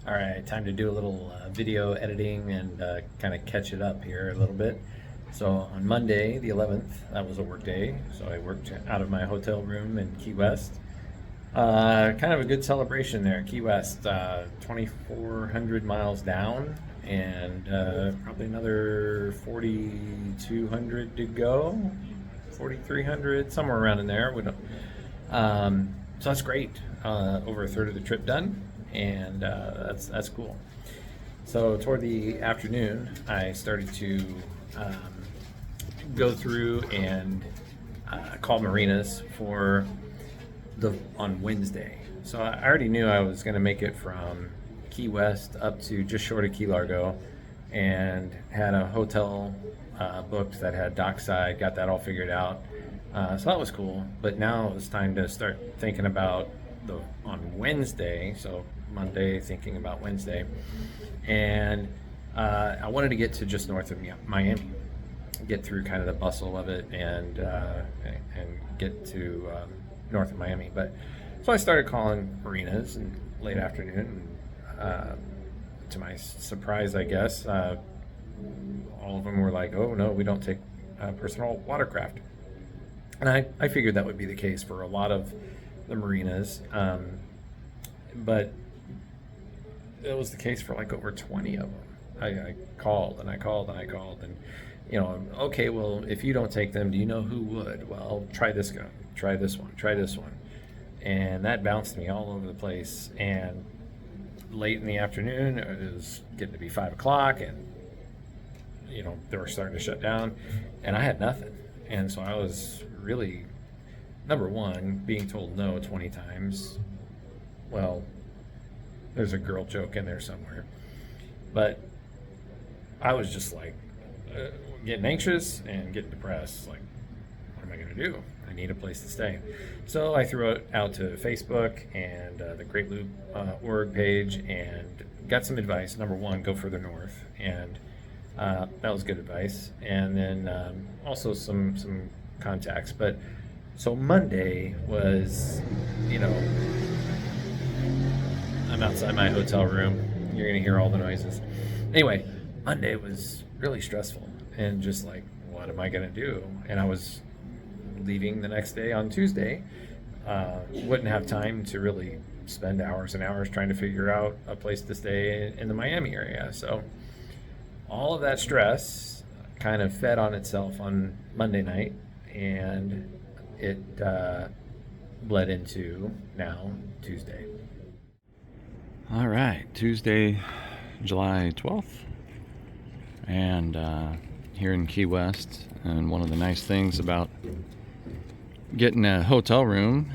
All right, time to do a little video editing and kind of catch it up here a little bit. So on Monday, the 11th, that was a work day. So I worked out of my hotel room in Key West. Kind of a good celebration there, Key West, 2,400 miles down, and probably another 4,200 to go, 4,300, somewhere around in there. We don't, so that's great. Over a third of the trip done, and that's cool. So toward the afternoon, I started to um, go through and call marinas for the on Wednesday. So I already knew I was going to make it from Key West up to just short of Key Largo, and had a hotel booked that had dockside. Got that all figured out. So that was cool. But now it was time to start thinking about the on Wednesday. So Monday, thinking about Wednesday, and I wanted to get to just north of Miami, get through kind of the bustle of it, and get to north of Miami. But so I started calling marinas in late afternoon. And, to my surprise, I guess, all of them were like, "Oh no, we don't take personal watercraft." And I figured that would be the case for a lot of the marinas, but it was the case for like over 20 of them. I called and I called and I called, and okay, well, if you don't take them, do you know who would? Well, try this guy, try this one, try this one, and that bounced me all over the place. And late in the afternoon, it was getting to be 5 o'clock, and they were starting to shut down, and I had nothing. And so I was really, number one, being told no 20 times. Well, there's a girl joke in there somewhere, but I was just like getting anxious and getting depressed. Like, what am I going to do? I need a place to stay. So I threw it out to Facebook and the Great Loop org page, and got some advice. Number one, go further north, and that was good advice. And then also some contacts. But so Monday was, I'm outside my hotel room. You're gonna hear all the noises. Anyway, Monday was really stressful, and just like, what am I gonna do? And I was leaving the next day on Tuesday. Wouldn't have time to really spend hours and hours trying to figure out a place to stay in the Miami area. So all of that stress kind of fed on itself on Monday night, and it bled into now Tuesday. All right, Tuesday, July 12th, and here in Key West. And one of the nice things about getting a hotel room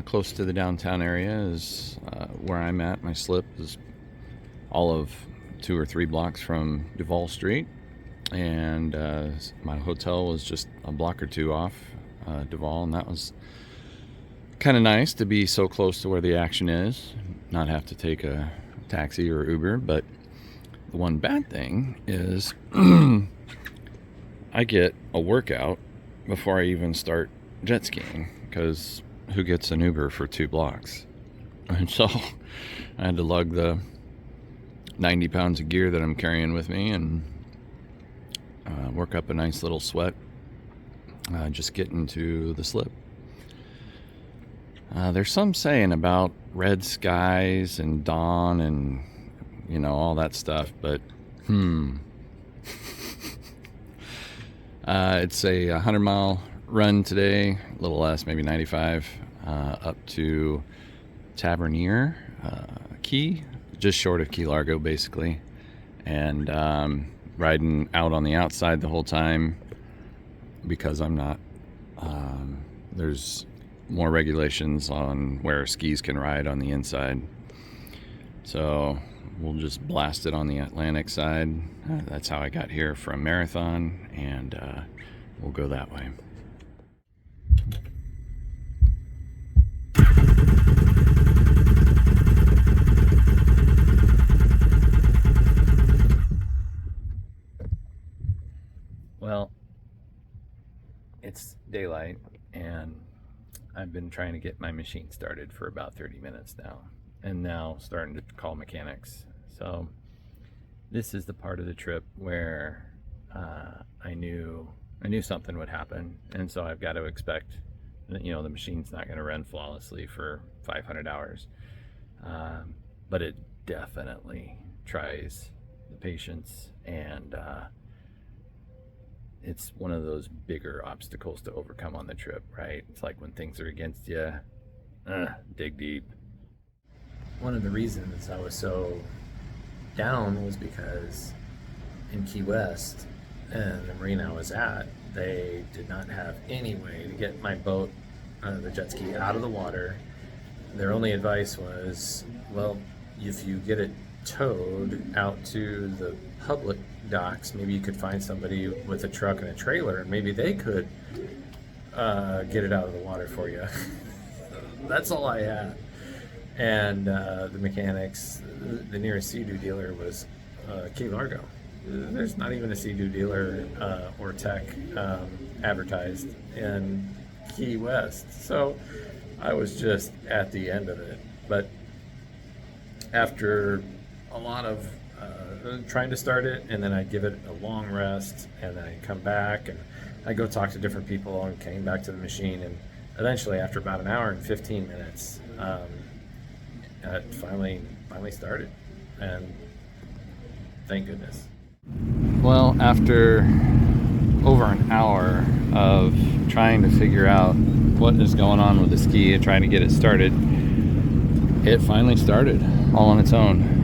close to the downtown area is where I'm at. My slip is all of 2 or 3 blocks from Duval Street, and my hotel was just a block or two off Duval, and that was kind of nice to be so close to where the action is, not have to take a taxi or Uber. But the one bad thing is I get a workout before I even start jet skiing, because who gets an Uber for 2 blocks? And so I had to lug the 90 pounds of gear that I'm carrying with me, and work up a nice little sweat just getting to the slip. There's some saying about red skies and dawn and all that stuff, but it's a 100-mile run today, a little less, maybe 95, up to Tavernier Key, just short of Key Largo, basically, and riding out on the outside the whole time, because I'm not. There's more regulations on where skis can ride on the inside, so we'll just blast it on the Atlantic side. That's how I got here from Marathon, and we'll go that way. Well, it's daylight, and I've been trying to get my machine started for about 30 minutes now, and now starting to call mechanics. So this is the part of the trip where I knew something would happen, and so I've got to expect that, you know, the machine's not going to run flawlessly for 500 hours, but it definitely tries the patience, and it's one of those bigger obstacles to overcome on the trip, right? It's like when things are against you, dig deep. One of the reasons I was so down was because in Key West and the marina I was at, they did not have any way to get my boat, the jet ski, out of the water. Their only advice was, well, if you get it towed out to the public docks, maybe you could find somebody with a truck and a trailer, and maybe they could get it out of the water for you. That's all I had. And the mechanics, the nearest Sea-Doo dealer was Key Largo. There's not even a Sea-Doo dealer or tech advertised in Key West. So I was just at the end of it. But after a lot of trying to start it, and then I'd give it a long rest, and then I'd come back, and I'd go talk to different people, and came back to the machine, and eventually, after about an hour and 15 minutes, it finally started, and thank goodness. Well, after over an hour of trying to figure out what is going on with the ski and trying to get it started, it finally started all on its own.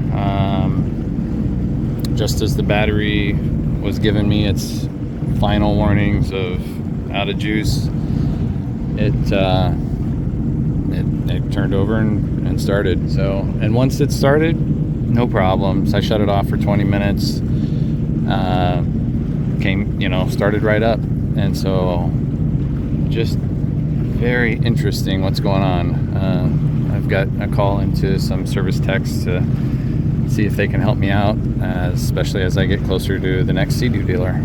Just as the battery was giving me its final warnings of out of juice, it turned over and started. So, and once it started, no problems. I shut it off for 20 minutes. Started right up. And so just very interesting what's going on. I've got a call into some service techs to see if they can help me out, especially as I get closer to the next Sea-Doo dealer.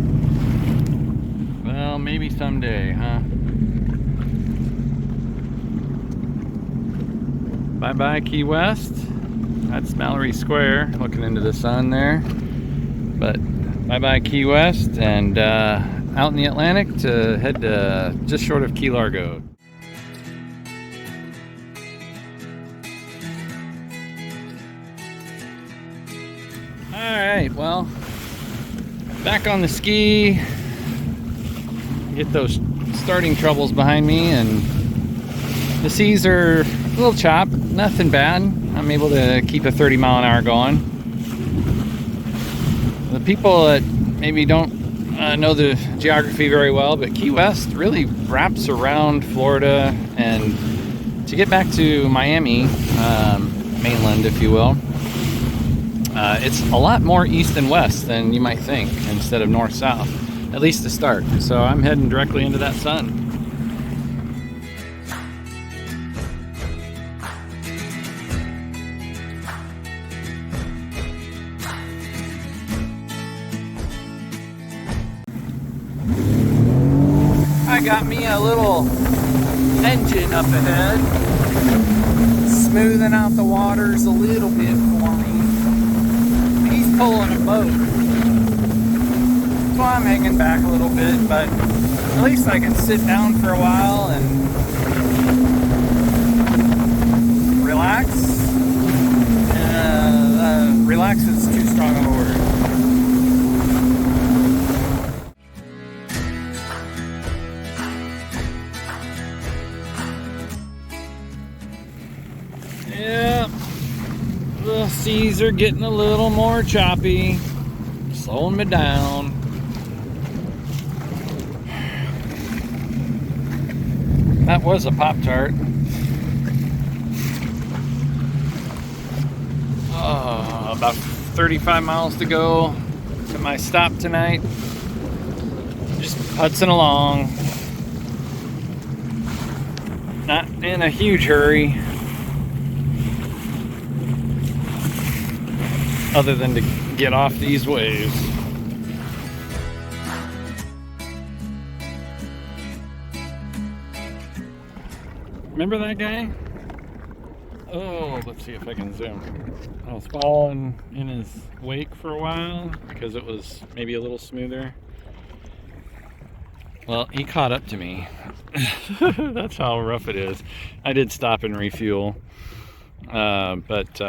Well, maybe someday, huh? Bye-bye, Key West. That's Mallory Square, looking into the sun there. But bye-bye, Key West, and out in the Atlantic to head to just short of Key Largo. Alright, well, back on the ski. Get those starting troubles behind me, and the seas are a little chopped, nothing bad. I'm able to keep a 30-mile-an-hour going. The people that maybe don't know the geography very well, but Key West really wraps around Florida, and to get back to Miami, mainland, if you will, it's a lot more east and west than you might think, instead of north-south, at least to start. So I'm heading directly into that sun. I got me a little engine up ahead, smoothing out the waters a little bit for me. He's pulling a boat, so I'm hanging back a little bit, but at least I can sit down for a while and relax. Relax is too strong of a word. Yeah, the seas are getting a little more choppy, slowing me down. That was a Pop-Tart. About 35 miles to go to my stop tonight. Just putzing along. Not in a huge hurry, other than to get off these waves. Remember that guy? Oh, let's see if I can zoom. I was following in his wake for a while because it was maybe a little smoother. Well, he caught up to me. That's how rough it is. I did stop and refuel, but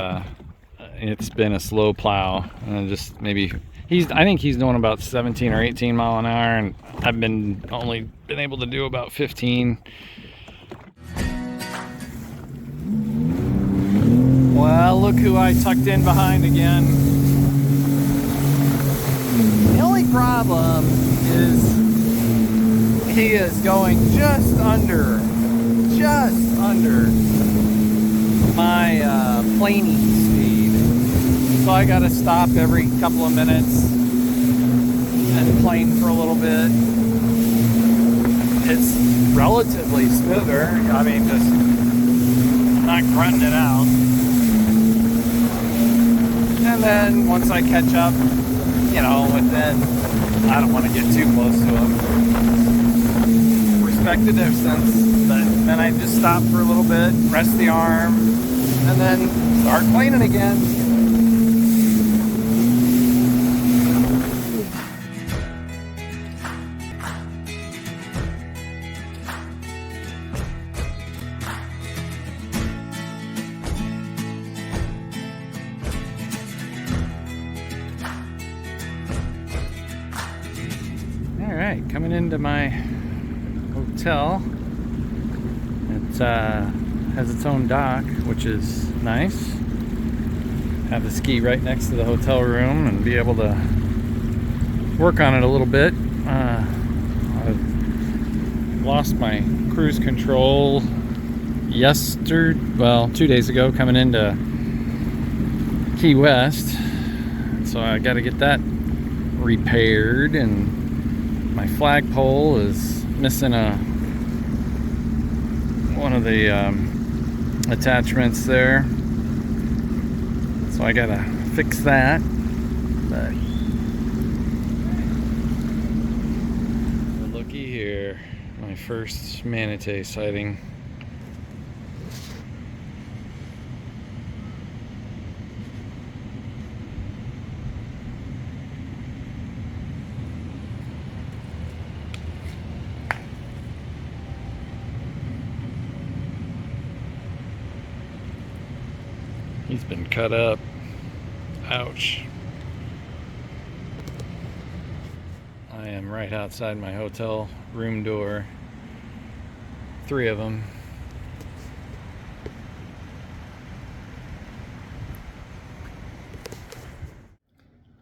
it's been a slow plow. Just maybe I think he's doing about 17 or 18 mile an hour, and I've only been able to do about 15. Well, look who I tucked in behind again. The only problem is he is going just under my planing speed. So I gotta stop every couple of minutes and plane for a little bit. It's relatively smoother. I mean, just not grunting it out. And then once I catch up, you know, within, I don't want to get too close to him. Respect the distance, but then I just stop for a little bit, rest the arm, and then start planing again. Alright, coming into my hotel. It has its own dock, which is nice. Have the ski right next to the hotel room and be able to work on it a little bit. I've lost my cruise control 2 days ago coming into Key West. So I got to get that repaired, and my flagpole is missing one of the attachments there, so I gotta fix that. But looky here, my first manatee sighting. He's been cut up. Ouch. I am right outside my hotel room door. 3 of them.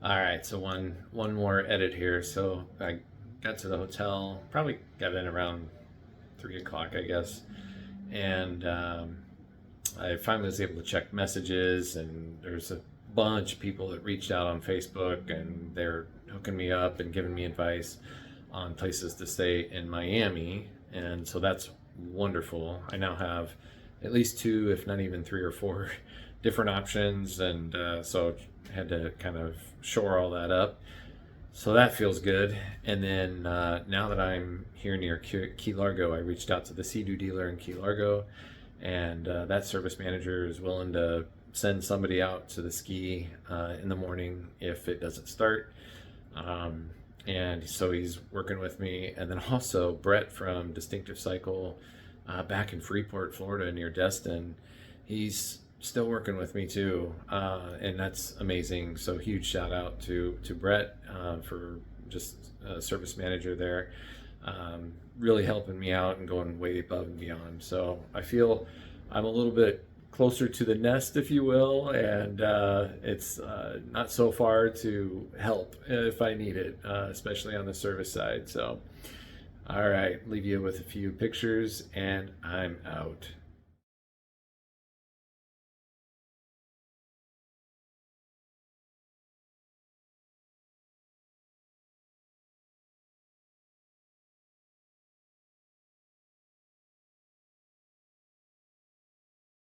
All right, so one more edit here. So I got to the hotel, probably got in around 3 o'clock, I guess, and I finally was able to check messages, and there's a bunch of people that reached out on Facebook, and they're hooking me up and giving me advice on places to stay in Miami, and so that's wonderful. I now have at least 2, if not even 3 or 4 different options, and so I had to kind of shore all that up. So that feels good. And then now that I'm here near Key Largo, I reached out to the Sea-Doo dealer in Key Largo, and that service manager is willing to send somebody out to the ski in the morning if it doesn't start. And so he's working with me. And then also Brett from Distinctive Cycle back in Freeport, Florida, near Destin, he's still working with me too, and that's amazing. So huge shout out to Brett for just service manager there, really helping me out and going way above and beyond. So I feel I'm a little bit closer to the nest, if you will, and it's not so far to help if I need it, especially on the service side. So all right, leave you with a few pictures, and I'm out.